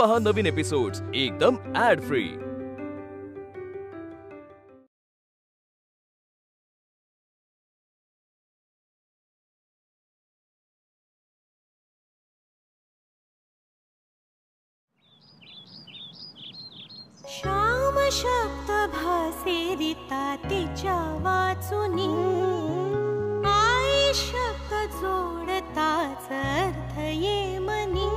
पहा नवीन एपिसोड्स एकदम add free. Shyam शब्द भासेरिता तिच्या वाचुनी, आई शब्द जोडताच अर्थ ये मनी,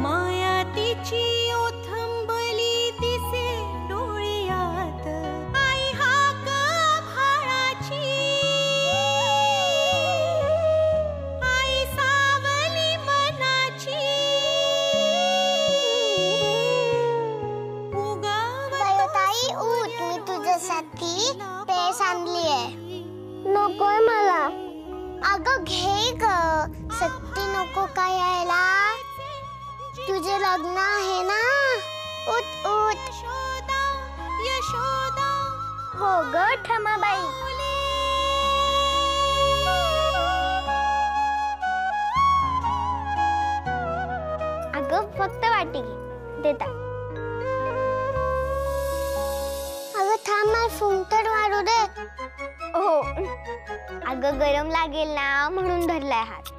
माया तिची ओथंबली दिसे डोळ्यात, आई हाक भाळाची, आई सावली मनाची, मी तुझ्यासाठी पेस आणलीये। नकोय मला। अगं घे ग, सत्ती नको काय यायला, तुझे लग्न आहे ना। उठ उठ यशोदा यशोदा, हो ग ठमाबाई। अगं फक्त वाटी घे, देता। थांब, मला फुंकट वाढू दे। हो, अगं गरम लागेल ना म्हणून धरलाय हात।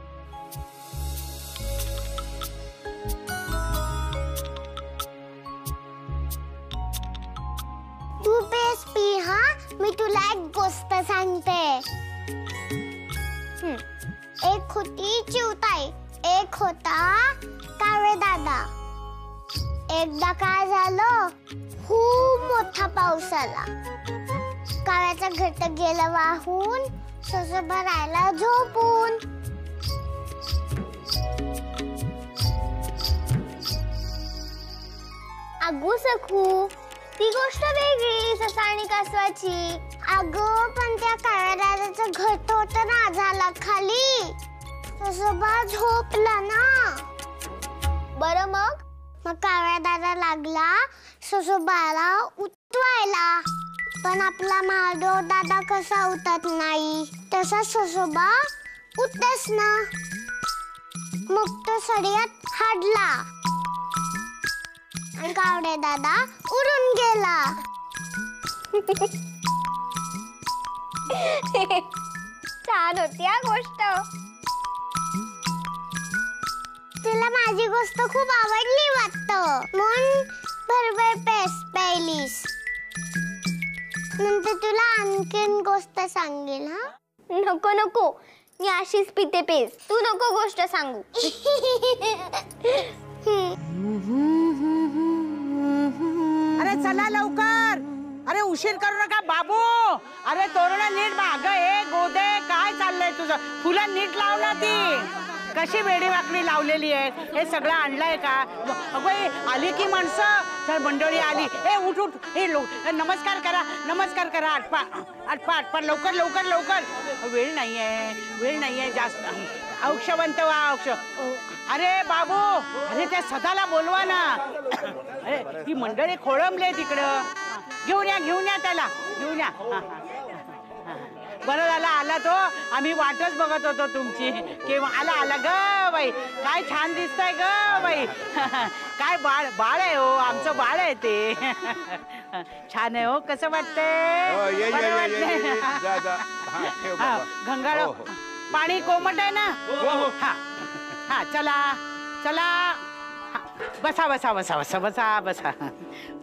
तू पेस पी हा, मी तुला एक गोष्ट सांगते। एक होती चिवताई, एक होता कावळे दादा। एकदा काय झालं, खूप मोठा पाऊस आला। कावळ्याचा घट्ट गेलं वाहून, ससोबा राहिला झोपून। अगो सखू, ती गोष्ट वेगळी ससा आणि कासवाची। अगो पण त्या कावळ्याचा घट्ट होता ना झाला खाली, ससोबा झोपला ना। बरं मग कावळ्या दादा लागला ससोबाला उठवायला, पण आपला महादेव दादा कसा उठत नाही तसा ससोबा उठतेस ना। मग तो सडयात हाडला आणि कावळे दादा उडून गेला। छान होती हा गोष्ट। तुला माझी गोष्ट खूप आवडली वाटतं, म्हणून भरभर पेस प्यायलीस। नंतर तुला आणखीन गोष्ट सांगेल हा। नको नको, मी अशीच पिते पेस, तू नको गोष्ट सांगू। अरे चला लवकर, अरे उशीर करू नका बाबू। अरे तोरण नीट माग हे गोदे, काय चाललंय तुझं? फुलं नीट लाव ना, ती कशी वेडी वाकडी लावलेली आहे। हे सगळं आणलंय का? अगं आली की माणसं, चल मंडळी आली। ए उठ उठ, हे नमस्कार करा, नमस्कार करा। आटपा आटपा आटपा, लवकर लवकर लवकर, वेळ नाहीये जास्त। औक्षवंत वा औक्ष। अरे बाबू, अरे त्या सदाला बोलवा ना। अरे ती मंडळी खोळंबले तिकडं, घेऊन या त्याला, घेऊन या। बरं झालं आला तो, आम्ही वाटच बघत होतो तुमची। केव्हा आला ग बाई, काय छान दिसतंय ग बाई। काय बाळ आहे हो, आमचं बाळ आहे ते। छान आहे हो, कसं वाटतंय? गंगाळ पाणी कोमट आहे ना? हा चला चला, बसा बसा बसा बसा बसा बसा।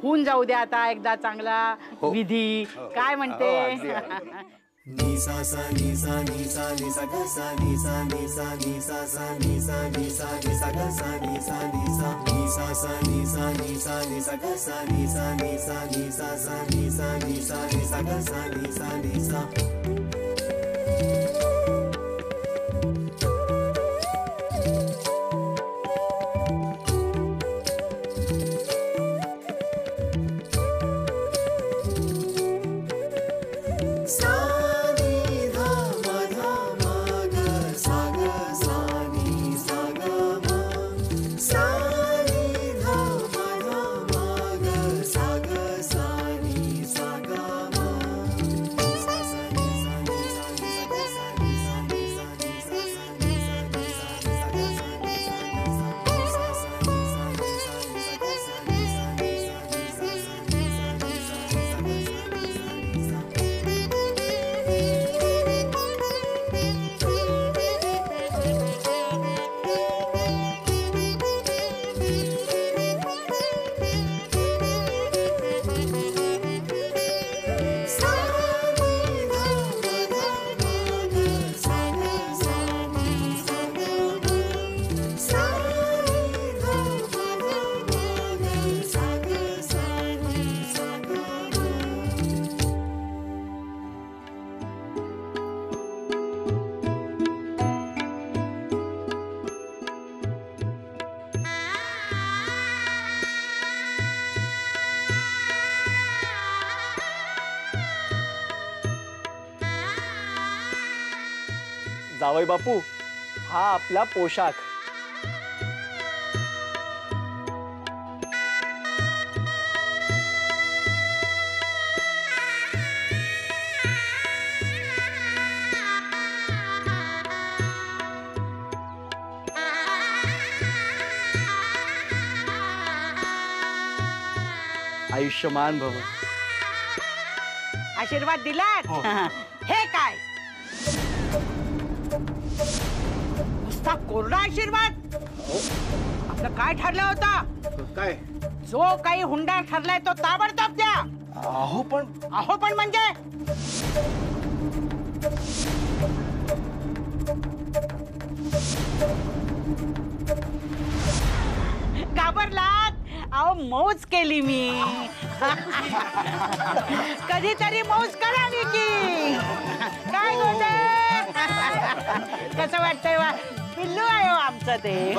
होऊन जाऊ द्या आता एकदा चांगला विधी। काय म्हणते? Ni sa sa ni sa ni sa ni sa ga sa ni sa ni sa ni sa sa ni sa ni sa ni sa ga sa ni sa ni sa ni sa sa ni sa ni sa ni sa ga sa ni sa ni sa ni sa sa ni sa ni sa ni sa ga sa ni sa ni sa। जावई बापू, हा आपला पोशाख. आयुष्यमान भव. आशीर्वाद दिलात. हे काय नुसता कोरडा आशीर्वाद? आपलं काय ठरलं होतं? काय? जो काही हुंडा ठरलाय तो ताबडतोब द्या. अहो पण म्हणजे घाबरलात? अहो मौज केली मी. कधीतरी मौज करावी की काय गोष्ट. कसं वाटतंय वा? पिल्लू आहे हो आमचं ते.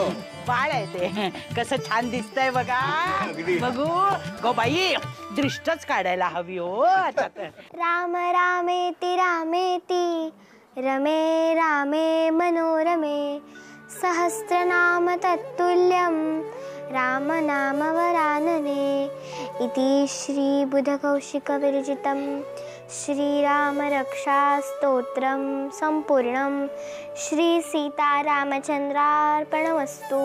बाळ आहे ते. कसं छान दिसतंय बघा. बघू गो बाई, दृष्टच काढायला हवी हो आता तर. राम रामेति रामेति रमे रामे मनोरमे सहस्रनाम तत्तुल्यं राम नाम वरानने इति श्री बुधकौशिक विरचितं श्रीराम रक्षा स्तोत्रम संपूर्णं श्री सीता रामचंद्रार्पणमस्तु.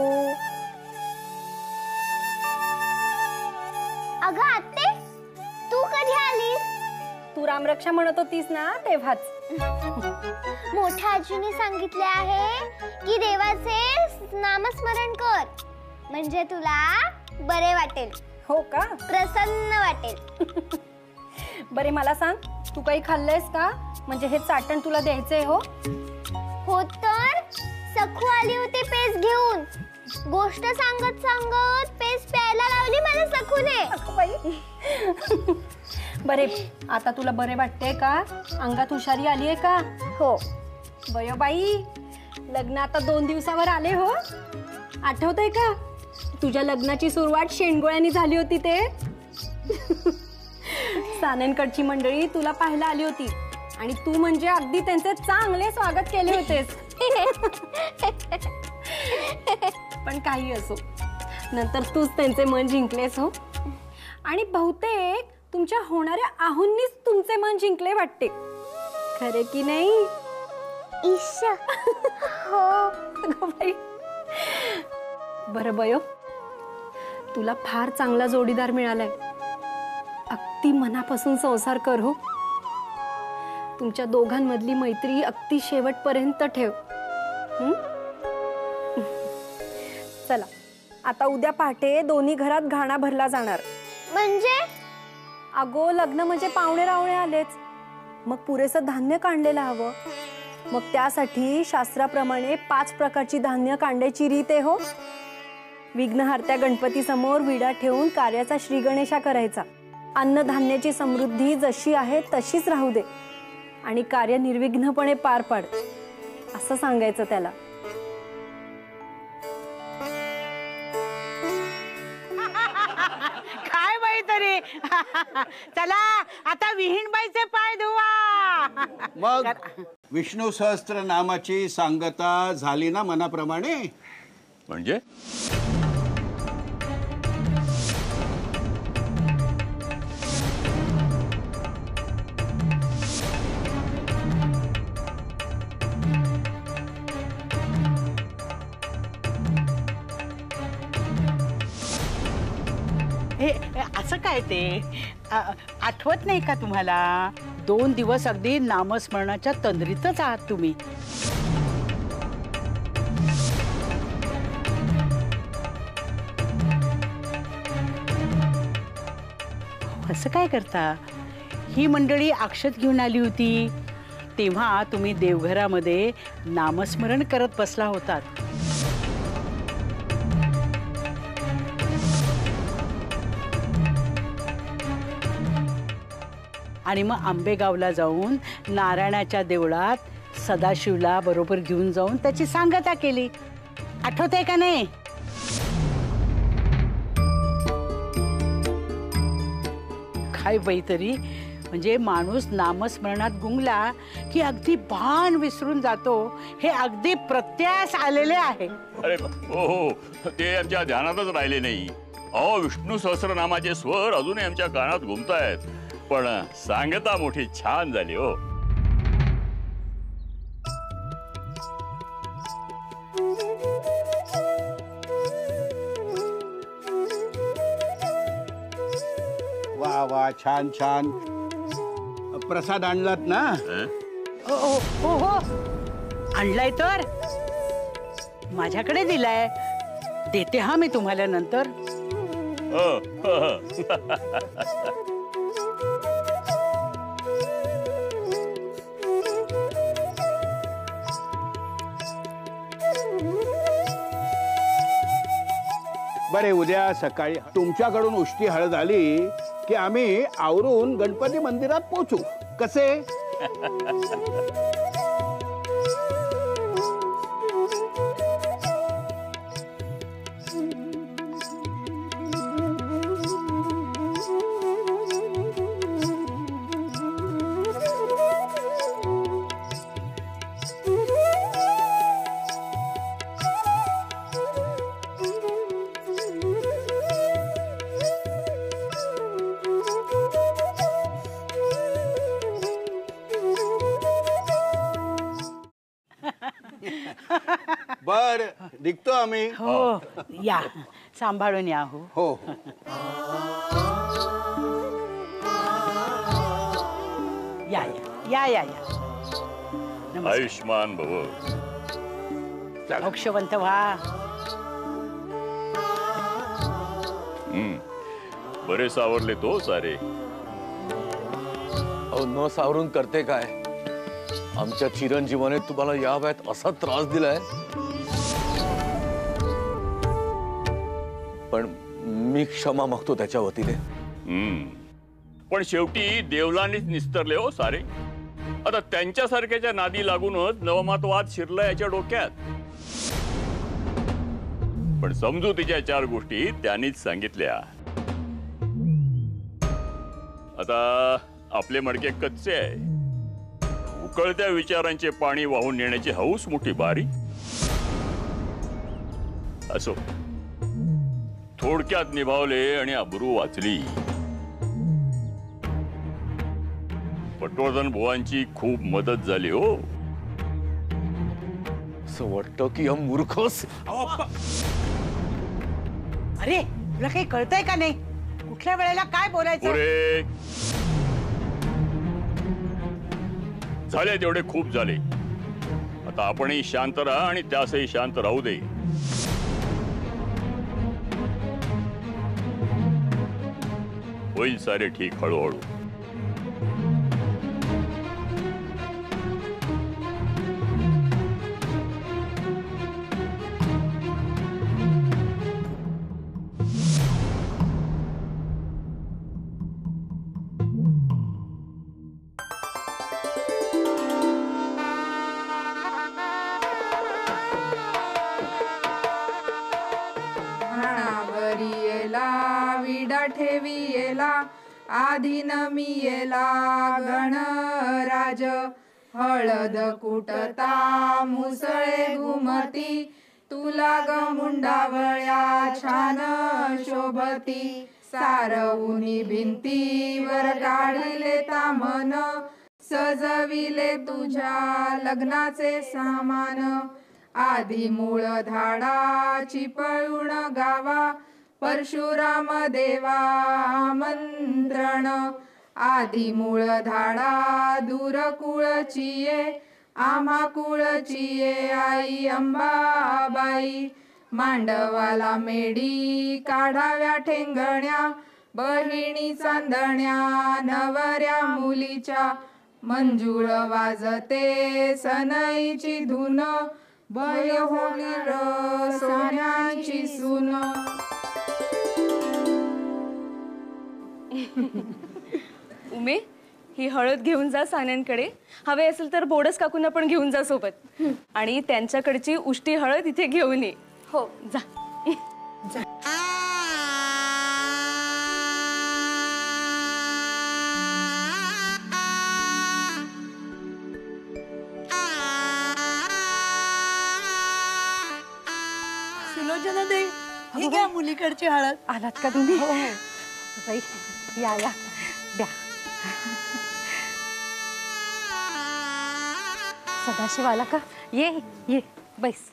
अगं आत्ते, तू कधी आलीस? तू रामरक्षा म्हणत होतीस ना तेव्हाच. मोठ्या आजीने सांगितले आहे की देवाचे नामस्मरण कर, म्हणजे तुला बरे वाटेल. हो का? प्रसन्न वाटेल. बरे मला सांग, तू काही खाल्लंयस का? म्हणजे हे चाटण तुला द्यायचंय. हो तर सखू आली होती पेस घेऊन. गोष्ट सांगत सांगत पेस प्यायला लावली मला सखूने. बरे आता तुला बरे वाटते का? अंगात हुशारी आली आहे का? हो. बयो बाई, लग्न आता 2 दिवसावर आले हो. आठवतंय का तुझ्या लग्नाची सुरुवात शेंडगोळ्यांनी झाली होती ते? सानेंकडची मंडळी तुला पाहायला आली होती आणि तू म्हणजे अगदी त्यांचे चांगले स्वागत केले होतेस. पण काही असो, नंतर तूच त्यांचे मन जिंकलेस हो. आणि बहुतेक तुमच्या होणाऱ्या आहुंनीच तुमचे मन जिंकले वाटते. खरे की नाही? ईशा. हो. बरं बयो, तुला फार चांगला जोडीदार मिळालाय. अगदी मनापासून संसार कर हो. तुमच्या दोघांमधली मैत्री अगदी शेवटपर्यंत ठेव. चला आता उद्या पहाटे दोन्ही घरात घाणा भरला जाणार. म्हणजे? अगो लग्न म्हणजे पाहुणे रावणे आलेच, मग पुरेसं धान्य काढलेलं हवं. मग त्यासाठी शास्त्राप्रमाणे 5 प्रकारची धान्य काढण्याची रीत आहे हो. विघ्नहर्त्या गणपती समोर विडा ठेवून कार्याचा श्री गणेशा करायचा. अन्नधान्याची समृद्धी जशी आहे तशीच राहू दे आणि कार्य निर्विघ्नपणे पार पाड, असं सांगायचं त्याला. काय बाई तरी. चला आता विहीणबाईचे पाय धुवा. मग विष्णू सहस्त्र नामाची सांगता झाली ना मनाप्रमाणे? म्हणजे असं काय ते आठवत नाही का तुम्हाला? 2 दिवस अगदी नामस्मरणाच्या तंद्रीतच आहात तुम्ही. असं काय करता? ही मंडळी अक्षत घेऊन आली होती तेव्हा तुम्ही देवघरामध्ये नामस्मरण करत बसला होतात. आणि मग आंबेगावला जाऊन नारायणाच्या देवळात सदाशिवला बरोबर घेऊन जाऊन त्याची सांगता केली. आठवतंय का नाही? काय बाई तरी म्हणजे माणूस नामस्मरणात गुंगला की अगदी भान विसरून जातो, हे अगदी प्रत्यास आलेले आहे. अरे हो, ते आमच्या ध्यानातच राहिले नाही. अहो, विष्णू सहस्रनामाचे स्वर अजूनही आमच्या कानात घुमतायत. पण सांगता मोठी छान झाली हो. वा वा, छान छान. प्रसाद आणलात ना? हो हो हो हो, आणलाय तर माझ्याकडे दिलाय. देते हा मी तुम्हाला नंतर. बरे, उद्या सकाळी तुमच्याकडून उष्टी हळद आली की आम्ही आवरून गणपती मंदिरात पोचू. कसे? बर, निघतो आम्ही. हो, या सांभाळून या. हो हो. या या या या या. आयुष्मान भव. मोक्षवंत व्हा. बरे सावरले तो सारे. अहो, न सावरून करते काय? आमच्या चिरंजीवाने तुम्हाला या वयात असा त्रास दिलाय. पण मी क्षमा मागतो त्याच्या वतीने. पण शेवटी देवलांनीच निस्तरले हो सारे. आता त्यांच्यासारख्याच्या नादी लागूनच नवमतवाद शिरला याच्या डोक्यात. पण समजुतीच्या 4 गोष्टी त्यांनीच सांगितल्या. आता आपले मडके कच्चे आहे. उकळत्या विचारांचे पाणी वाहून नेण्याची हौस मोठी बारी. असो, थोडक्यात निभावले आणि अब्रू वाचली. पटवर्धन बुवांची खूप मदत झाली हो. असं वाटतं की या मूर्खस. अरे, तुला काही कळतंय का नाही? कुठल्या वेळेला काय बोलायचं? पुरे झाले, तेवढे खूप झाले. आता आपणही शांत राहा आणि त्यासही शांत राहू दे. होईल सारे ठीक हळूहळू. विडा ठेवी येला आधीन मी येला गणराज हळद कुटता मुसळे घुमती तुला ग मुंडावळ्या छान शोभती सारवुनी भिंतीवर काढिले तामन सजविले तुझ्या लग्नाचे सामान आधी मूळ झाडाची पळून गावा परशुराम देवा आमंत्रण आधी मूळ झाडा दूर कुळची ये आम्हा कुळची ये आई अंबाबाई मांडवाला मेडी काढाव्या ठेंगण्या बहिणी चांदण्या नवऱ्या मुलीच्या मंजुळ वाजते सनईची धून भय होली र सोन्याची सून. उमे, ही हळद घेऊन जा सान्यांकडे. हवे असेल तर बोडस काकूंना पण घेऊन जा सोबत. आणि त्यांच्याकडची उष्टी हळद इथे घेऊन ये. हो, जा. अलीकडची हळद. आलात का तुम्ही? बाई या या द्या. सदाशिव आला का? ये ये बैस.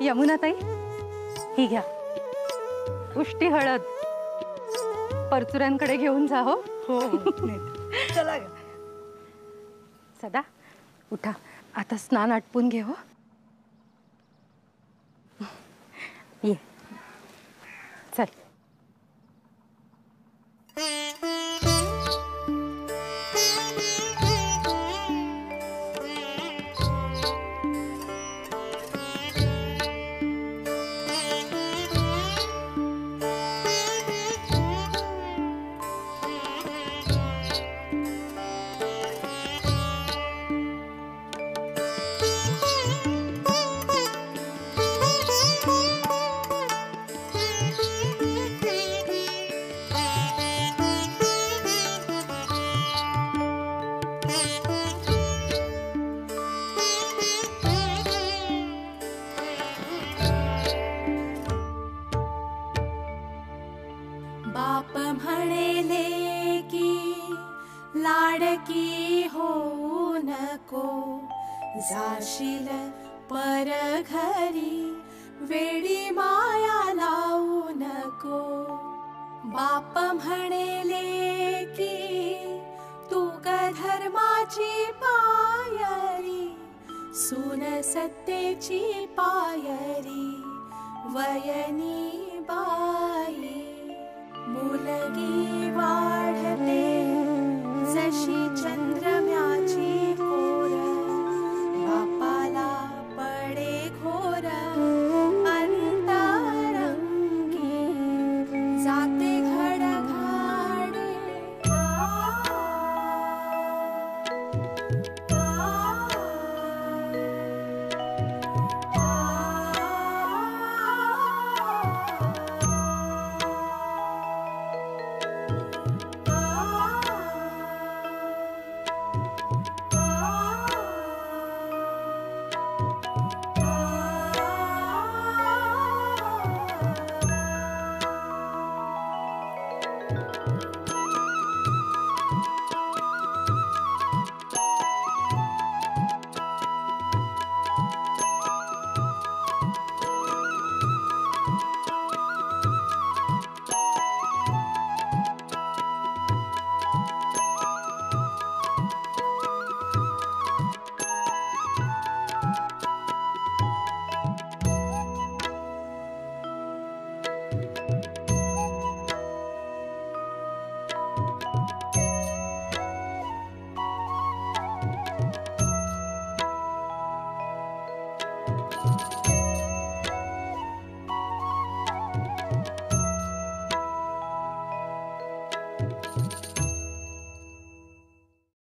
यमुनाताई ही घ्या उष्टी हळद. परचुऱ्यांकडे घेऊन जा. हो हो चला ग. सदा उठा आता स्नान आटपून घे. हो ये चल. बाप म्हणेले की लाडकी होऊ नको, जाशील पर घरी वेडी माया लावू नको. बाप म्हणेले की तू धर्माची पायरी, सून सत्तेची पायरी वयनी बाई. मुलगी वाढते